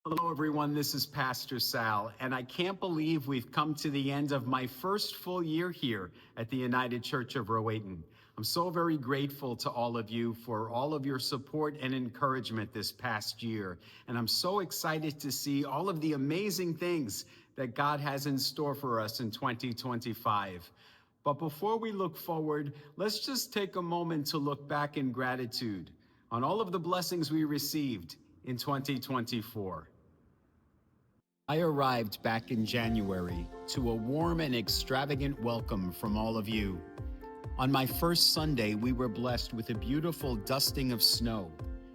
Hello, everyone. This is Pastor Sal, and I can't believe we've come to the end of my first full year here at the United Church of Rowayton. I'm so very grateful to all of you for all of your support and encouragement this past year, and I'm so excited to see all of the amazing things that God has in store for us in 2025. But before we look forward, let's just take a moment to look back in gratitude on all of the blessings we received in 2024. I arrived back in January to a warm and extravagant welcome from all of you. On my first Sunday, we were blessed with a beautiful dusting of snow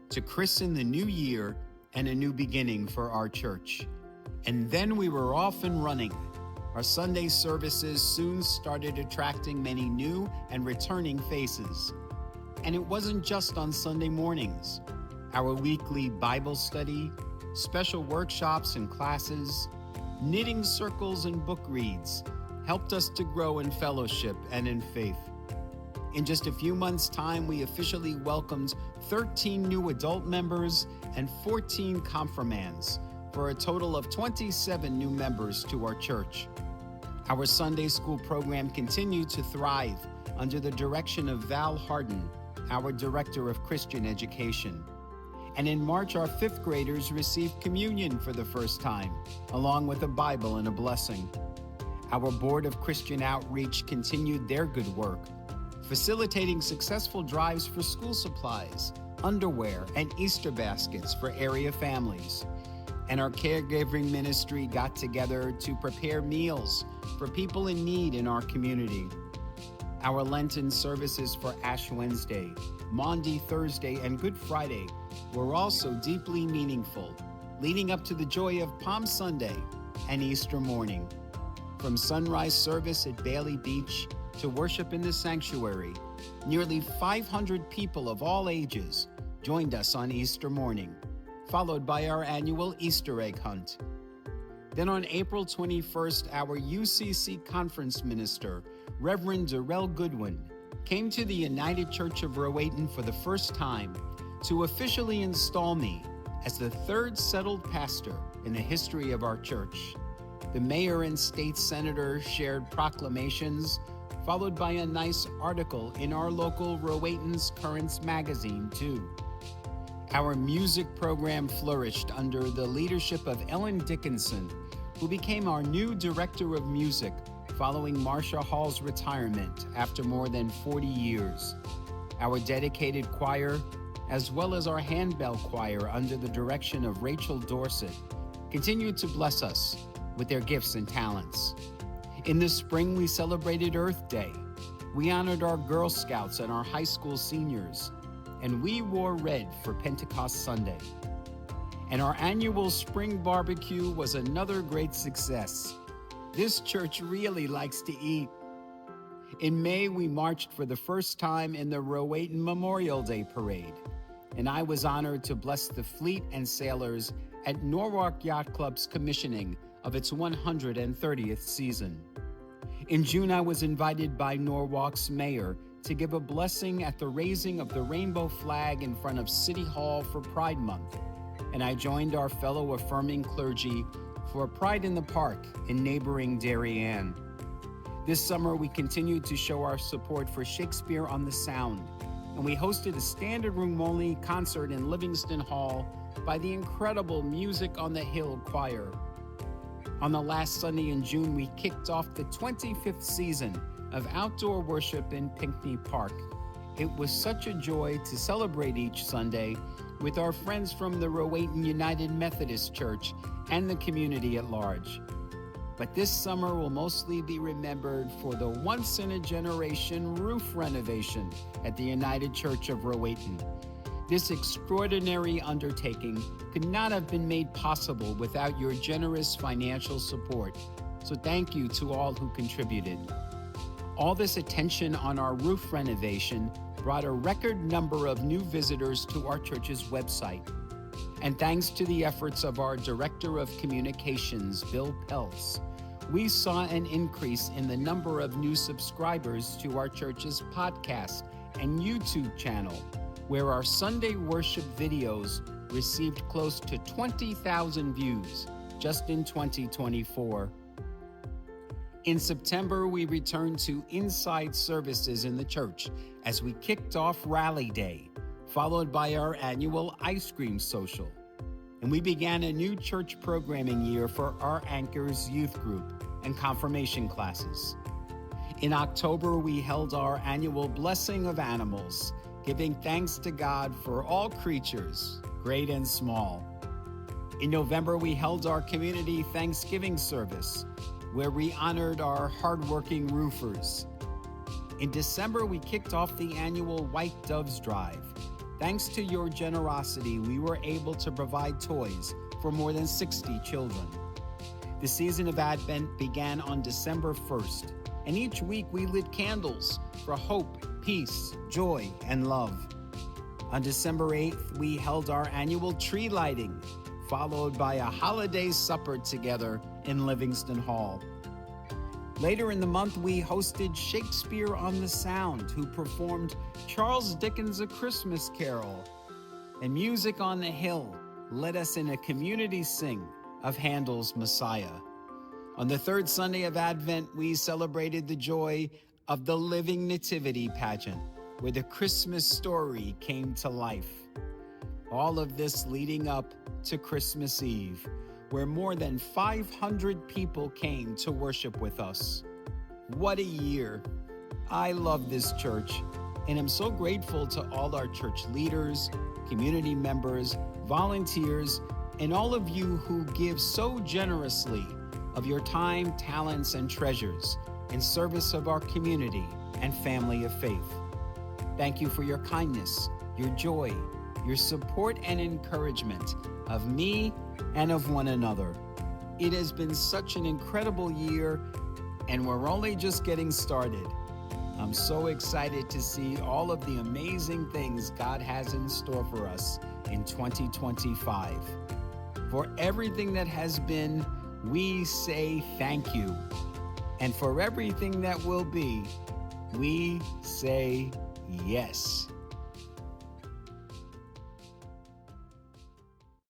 to christen the new year and a new beginning for our church. And then we were off and running. Our Sunday services soon started attracting many new and returning faces. And it wasn't just on Sunday mornings. Our weekly Bible study, special workshops and classes, knitting circles and book reads helped us to grow in fellowship and in faith. In just a few months' time, we officially welcomed 13 new adult members and 14 confirmands, for a total of 27 new members to our church. Our Sunday school program continued to thrive under the direction of Val Harden, our Director of Christian Education. And in March, our fifth graders received communion for the first time, along with a Bible and a blessing. Our Board of Christian Outreach continued their good work, facilitating successful drives for school supplies, underwear, and Easter baskets for area families. And our caregiving ministry got together to prepare meals for people in need in our community. Our Lenten services for Ash Wednesday, Maundy Thursday, and Good Friday were also deeply meaningful, leading up to the joy of Palm Sunday and Easter morning. From sunrise service at Bailey Beach to worship in the sanctuary, nearly 500 people of all ages joined us on Easter morning, followed by our annual Easter egg hunt. Then on April 21st, our UCC conference minister, Reverend Darrell Goodwin, came to the United Church of Rowayton for the first time to officially install me as the third settled pastor in the history of our church. The mayor and state senator shared proclamations, followed by a nice article in our local Rowayton's Currents magazine, too. Our music program flourished under the leadership of Ellen Dickinson, who became our new director of music following Marcia Hall's retirement after more than 40 years. Our dedicated choir, as well as our handbell choir under the direction of Rachel Dorset, continued to bless us with their gifts and talents. In the spring, we celebrated Earth Day. We honored our Girl Scouts and our high school seniors, and we wore red for Pentecost Sunday. And our annual spring barbecue was another great success. This church really likes to eat. In May, we marched for the first time in the Rowayton Memorial Day Parade, and I was honored to bless the fleet and sailors at Norwalk Yacht Club's commissioning of its 130th season. In June, I was invited by Norwalk's mayor to give a blessing at the raising of the rainbow flag in front of City Hall for Pride Month, and I joined our fellow affirming clergy for Pride in the Park in neighboring Darien. This summer, we continued to show our support for Shakespeare on the Sound, and we hosted a standard room-only concert in Livingston Hall by the incredible Music on the Hill Choir. On the last Sunday in June, we kicked off the 25th season of outdoor worship in Pinckney Park. It was such a joy to celebrate each Sunday with our friends from the Rowayton United Methodist Church and the community at large. But this summer will mostly be remembered for the once-in-a-generation roof renovation at the United Church of Rowayton. This extraordinary undertaking could not have been made possible without your generous financial support, so thank you to all who contributed. All this attention on our roof renovation brought a record number of new visitors to our church's website. And thanks to the efforts of our Director of Communications, Bill Peltz, we saw an increase in the number of new subscribers to our church's podcast and YouTube channel, where our Sunday worship videos received close to 20,000 views just in 2024. In September, we returned to inside services in the church as we kicked off Rally Day, followed by our annual ice cream social. And we began a new church programming year for our Anchors Youth Group and confirmation classes. In October, we held our annual Blessing of Animals, giving thanks to God for all creatures, great and small. In November, we held our community Thanksgiving service, where we honored our hardworking roofers. In December, we kicked off the annual White Doves Drive. Thanks to your generosity, we were able to provide toys for more than 60 children. The season of Advent began on December 1st, and each week we lit candles for hope, peace, joy, and love. On December 8th, we held our annual tree lighting, followed by a holiday supper together in Livingston Hall. Later in the month, we hosted Shakespeare on the Sound, who performed Charles Dickens' A Christmas Carol. And Music on the Hill led us in a community sing of Handel's Messiah. On the third Sunday of Advent, we celebrated the joy of the Living Nativity pageant, where the Christmas story came to life. All of this leading up to Christmas Eve, where more than 500 people came to worship with us. What a year. I love this church, and I'm so grateful to all our church leaders, community members, volunteers, and all of you who give so generously of your time, talents, and treasures in service of our community and family of faith. Thank you for your kindness, your joy, your support and encouragement of me and of one another. It has been such an incredible year, and we're only just getting started. I'm so excited to see all of the amazing things God has in store for us in 2025. For everything that has been, we say thank you. And for everything that will be, we say yes.